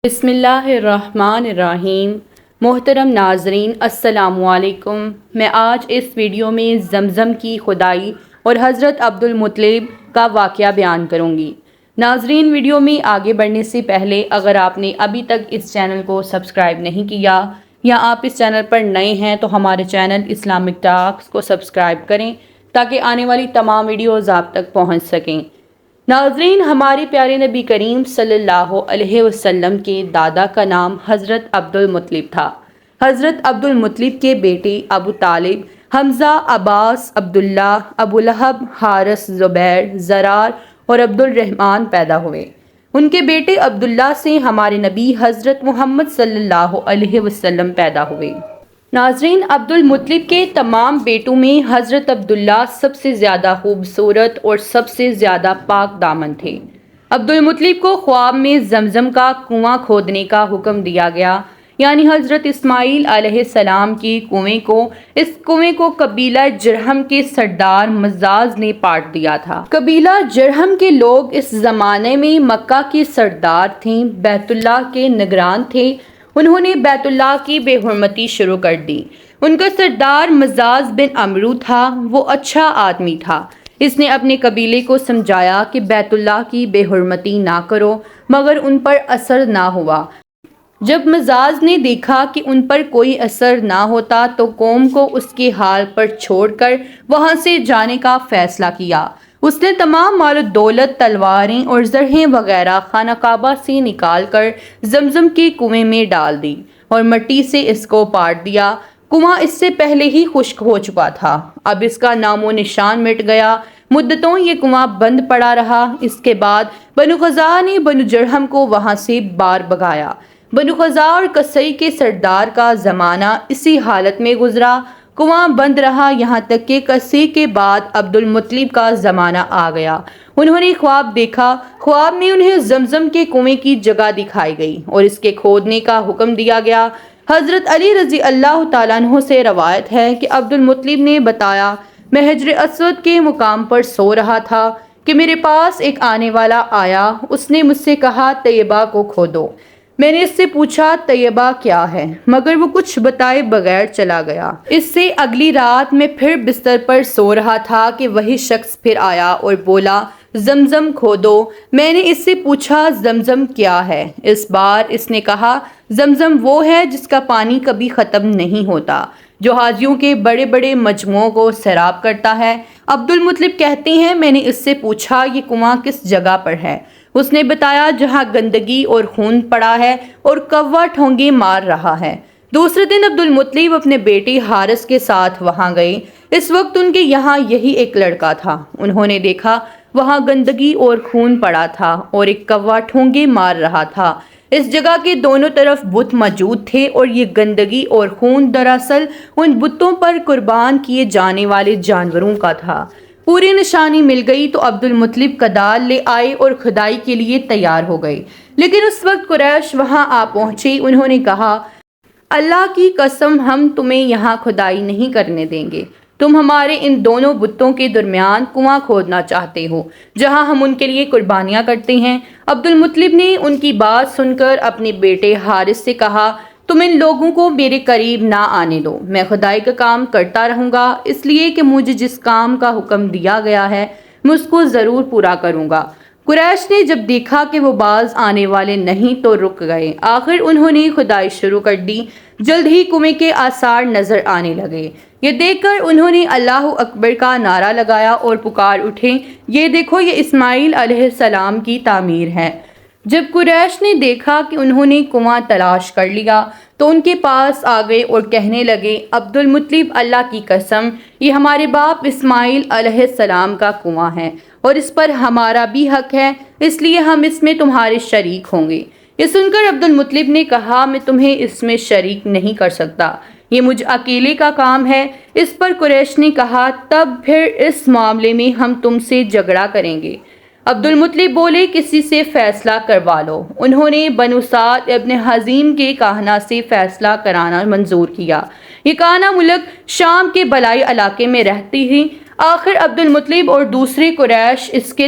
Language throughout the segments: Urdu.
بسم اللہ الرحمن الرحیم۔ محترم ناظرین السلام علیکم۔ میں آج اس ویڈیو میں زمزم کی کھدائی اور حضرت عبدالمطلب کا واقعہ بیان کروں گی۔ ناظرین، ویڈیو میں آگے بڑھنے سے پہلے اگر آپ نے ابھی تک اس چینل کو سبسکرائب نہیں کیا یا آپ اس چینل پر نئے ہیں تو ہمارے چینل اسلامک ٹاکس کو سبسکرائب کریں تاکہ آنے والی تمام ویڈیوز آپ تک پہنچ سکیں۔ ناظرین، ہمارے پیارے نبی کریم صلی اللہ علیہ وسلم کے دادا کا نام حضرت عبدالمطلب تھا۔ حضرت عبدالمطلب کے بیٹے ابو طالب، حمزہ، عباس، عبداللہ، ابو لہب، حارث، زبیر، زرار اور عبدالرحمن پیدا ہوئے۔ ان کے بیٹے عبداللہ سے ہمارے نبی حضرت محمد صلی اللہ علیہ وسلم پیدا ہوئے۔ ناظرین، عبدالمطلب کے تمام بیٹوں میں حضرت عبداللہ سب سے زیادہ خوبصورت اور سب سے زیادہ پاک دامن تھے۔ عبدالمطلب کو خواب میں زمزم کا کنواں کھودنے کا حکم دیا گیا، یعنی حضرت اسماعیل علیہ السلام کی اس کنویں کو قبیلہ جرہم کے سردار مزاز نے پاٹ دیا تھا۔ قبیلہ جرہم کے لوگ اس زمانے میں مکہ کے سردار تھے، بیت اللہ کے نگران تھے۔ انہوں نے بیت اللہ کی بے حرمتی شروع کر دی۔ ان کا سردار مزاز بن عمرو تھا۔ وہ اچھا آدمی تھا۔ اس نے اپنے قبیلے کو سمجھایا کہ بیت اللہ کی بے حرمتی نہ کرو، مگر ان پر اثر نہ ہوا۔ جب مزاز نے دیکھا کہ ان پر کوئی اثر نہ ہوتا تو قوم کو اس کے حال پر چھوڑ کر وہاں سے جانے کا فیصلہ کیا۔ اس نے تمام مال و دولت، تلواریں اور زرہیں وغیرہ خانہ کعبہ سے نکال کر زمزم کے کنویں میں ڈال دی اور مٹی سے اس کو پاٹ دیا۔ کنواں اس سے پہلے ہی خشک ہو چکا تھا، اب اس کا نام و نشان مٹ گیا۔ مدتوں یہ کنواں بند پڑا رہا۔ اس کے بعد بنو خزاعہ نے بنو جرہم کو وہاں سے بار بھگایا۔ بنو خزاعہ اور قصی کے سردار کا زمانہ اسی حالت میں گزرا۔ کنواں بند رہا یہاں تک کہ قصی کے بعد عبدالمطلب کا زمانہ آ گیا۔ انہوں نے خواب دیکھا۔ خواب میں انہیں زمزم کے کنویں کی جگہ دکھائی گئی اور اس کے کھودنے کا حکم دیا گیا۔ حضرت علی رضی اللہ تعالیٰ عنہ سے روایت ہے کہ عبدالمطلب نے بتایا، میں حجر اسود کے مقام پر سو رہا تھا کہ میرے پاس ایک آنے والا آیا۔ اس نے مجھ سے کہا، طیبہ کو کھودو۔ میں نے اس سے پوچھا، طیبہ کیا ہے؟ مگر وہ کچھ بتائے بغیر چلا گیا۔ اس سے اگلی رات میں پھر بستر پر سو رہا تھا کہ وہی شخص پھر آیا اور بولا، زمزم کھودو۔ میں نے اس سے پوچھا، زمزم کیا ہے؟ اس بار اس نے کہا، زمزم وہ ہے جس کا پانی کبھی ختم نہیں ہوتا، جو حاجیوں کے بڑے بڑے مجموعوں کو سیراب کرتا ہے۔ عبدالمطلب کہتے ہیں، میں نے اس سے پوچھا، یہ کنواں کس جگہ پر ہے؟ اس نے بتایا، جہاں گندگی اور خون پڑا ہے اور کوا ٹھونگے مار رہا ہے۔ دوسرے دن عبدالمطلب اپنے بیٹے حارث کے ساتھ وہاں گئے۔ اس وقت ان کے یہاں یہی ایک لڑکا تھا۔ انہوں نے دیکھا وہاں گندگی اور خون پڑا تھا اور ایک کوا ٹھونگے مار رہا تھا۔ اس جگہ کے دونوں طرف بت موجود تھے اور یہ گندگی اور خون دراصل ان بتوں پر قربان کیے جانے والے جانوروں کا تھا۔ پوری نشانی مل گئی تو عبدالمطلب کدال لے آئے اور کھدائی کے لیے تیار ہو گئے، لیکن اس وقت قریش وہاں آ پہنچے۔ انہوں نے کہا، اللہ کی قسم، ہم تمہیں یہاں کھدائی نہیں کرنے دیں گے۔ تم ہمارے ان دونوں بتوں کے درمیان کنواں کھودنا چاہتے ہو جہاں ہم ان کے لیے قربانیاں کرتے ہیں۔ عبدالمطلب نے ان کی بات سن کر اپنے بیٹے حارث سے کہا، تم ان لوگوں کو میرے قریب نہ آنے دو، میں کھدائی کا کام کرتا رہوں گا، اس لیے کہ مجھے جس کام کا حکم دیا گیا ہے میں اس کو ضرور پورا کروں گا۔ قریش نے جب دیکھا کہ وہ باز آنے والے نہیں تو رک گئے۔ آخر انہوں نے کھدائی شروع کر دی۔ جلد ہی کنویں کے آثار نظر آنے لگے۔ یہ دیکھ کر انہوں نے اللہ اکبر کا نعرہ لگایا اور پکار اٹھے، یہ دیکھو، یہ اسماعیل علیہ السلام کی تعمیر ہے۔ جب قریش نے دیکھا کہ انہوں نے کنواں تلاش کر لیا تو ان کے پاس آ گئے اور کہنے لگے، عبدالمطلب، اللہ کی قسم، یہ ہمارے باپ اسماعیل علیہ السلام کا کنواں ہے اور اس پر ہمارا بھی حق ہے، اس لیے ہم اس میں تمہارے شریک ہوں گے۔ یہ سن کر عبدالمطلب نے کہا، میں تمہیں اس میں شریک نہیں کر سکتا، یہ مجھ اکیلے کا کام ہے۔ اس پر قریش نے کہا، تب پھر اس معاملے میں ہم تم سے جھگڑا کریں گے۔ عبدالمطلب بولے، کسی سے فیصلہ کروا لو۔ انہوں نے بنو سعد ابن حزیم کے کاہنہ سے فیصلہ کرانا منظور کیا۔ یہ کاہنہ ملک شام کے بالائی علاقے میں رہتی تھی۔ آخر عبدالمطلب اور دوسرے قریش اس کے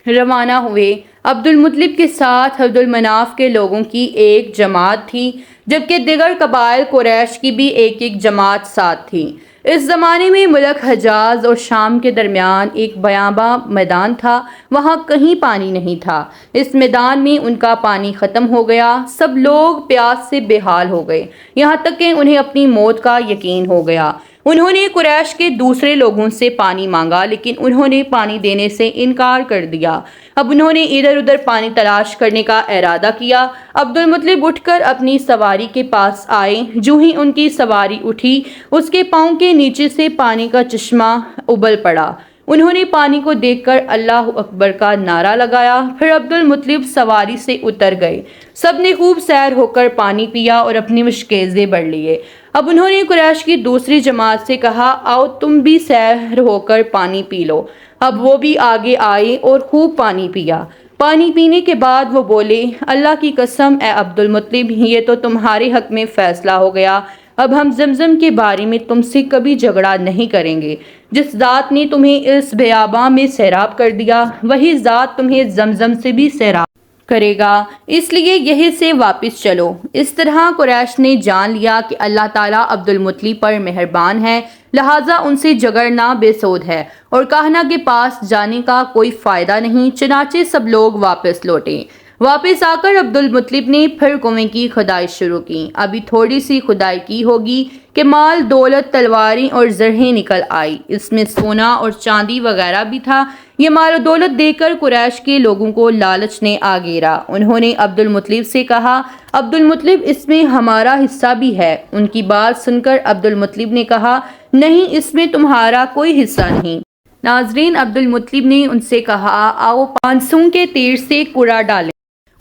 روانہ ہوئے۔ عبد المطلب کے ساتھ عبد المناف کے لوگوں کی ایک جماعت تھی، جبکہ دیگر قبائل قریش کی بھی ایک ایک جماعت ساتھ تھی۔ اس زمانے میں ملک حجاز اور شام کے درمیان ایک بیاباں میدان تھا، وہاں کہیں پانی نہیں تھا۔ اس میدان میں ان کا پانی ختم ہو گیا، سب لوگ پیاس سے بے حال ہو گئے، یہاں تک کہ انہیں اپنی موت کا یقین ہو گیا۔ انہوں نے قریش کے دوسرے لوگوں سے پانی مانگا، لیکن انہوں نے پانی دینے سے انکار کر دیا۔ اب انہوں نے ادھر ادھر پانی تلاش کرنے کا ارادہ کیا۔ عبد المطلب اٹھ کر اپنی سواری کے پاس آئے، جو ہی ان کی سواری اٹھی، اس کے پاؤں کے نیچے سے پانی کا چشمہ ابل پڑا۔ انہوں نے پانی کو دیکھ کر اللہ اکبر کا نعرہ لگایا، پھر عبد المطلب سواری سے اتر گئے۔ سب نے خوب سیر ہو کر پانی پیا اور اپنی مشکیزیں بڑھ لیے۔ اب انہوں نے قریش کی دوسری جماعت سے کہا، آؤ تم بھی سیر ہو کر پانی پی لو۔ اب وہ بھی آگے آئے اور خوب پانی پیا۔ پانی پینے کے بعد وہ بولے، اللہ کی قسم اے عبد المطلب، یہ تو تمہارے حق میں فیصلہ ہو گیا۔ اب ہم زمزم کے بارے میں تم سے کبھی جھگڑا نہیں کریں گے۔ جس ذات نے تمہیں اس بیاباں میں سیراب کر دیا، وہی ذات تمہیں زمزم سے بھی سیراب کرے گا، اس لیے یہیں سے واپس چلو۔ اس طرح قریش نے جان لیا کہ اللہ تعالیٰ عبد المطلب پر مہربان ہے، لہٰذا ان سے جھگڑنا بے سود ہے اور کاہنہ کے پاس جانے کا کوئی فائدہ نہیں، چنانچہ سب لوگ واپس لوٹے۔ واپس آ کر عبد المطلب نے پھر کنویں کی کھدائی شروع کی۔ ابھی تھوڑی سی کھدائی کی ہوگی کہ مال دولت، تلواریں اور زرہیں نکل آئی۔ اس میں سونا اور چاندی وغیرہ بھی تھا۔ یہ مال و دولت دیکھ کر قریش کے لوگوں کو لالچ نے آ گھیرا۔ انہوں نے عبد المطلب سے کہا، عبد المطلب اس میں ہمارا حصہ بھی ہے۔ ان کی بات سن کر عبد المطلب نے کہا، نہیں، اس میں تمہارا کوئی حصہ نہیں۔ ناظرین، عبد المطلب نے ان سے کہا، آؤ 500 کے تیر سے کوڑا ڈالیں۔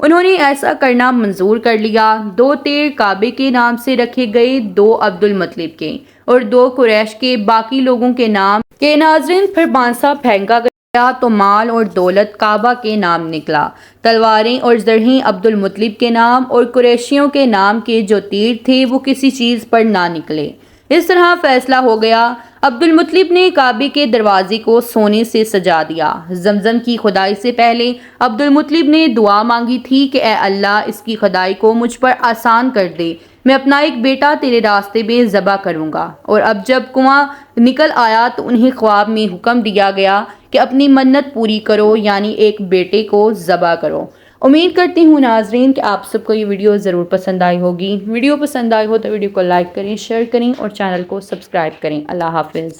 انہوں نے ایسا کرنا منظور کر لیا۔ 2 تیر کعبے کے نام سے رکھے گئے، 2 عبد المطلب کے اور 2 قریش کے، باقی لوگوں کے نام کے۔ ناظرین، پھر بانسا پھینکا گیا تو مال اور دولت کعبہ کے نام نکلا، تلواریں اور زرہیں عبد المطلب کے نام، اور قریشیوں کے نام کے جو تیر تھے وہ کسی چیز پر نہ نکلے۔ اس طرح فیصلہ ہو گیا۔ عبد المطلب نے کعبے کے دروازے کو سونے سے سجا دیا۔ زمزم کی کھدائی سے پہلے عبد المطلب نے دعا مانگی تھی کہ اے اللہ، اس کی کھدائی کو مجھ پر آسان کر دے، میں اپنا ایک بیٹا تیرے راستے میں ذبح کروں گا۔ اور اب جب کنواں نکل آیا تو انہیں خواب میں حکم دیا گیا کہ اپنی منت پوری کرو، یعنی ایک بیٹے کو ذبح کرو۔ امید کرتی ہوں ناظرین کہ آپ سب کو یہ ویڈیو ضرور پسند آئی ہوگی۔ ویڈیو پسند آئی ہو تو ویڈیو کو لائک کریں، شیئر کریں اور چینل کو سبسکرائب کریں۔ اللہ حافظ۔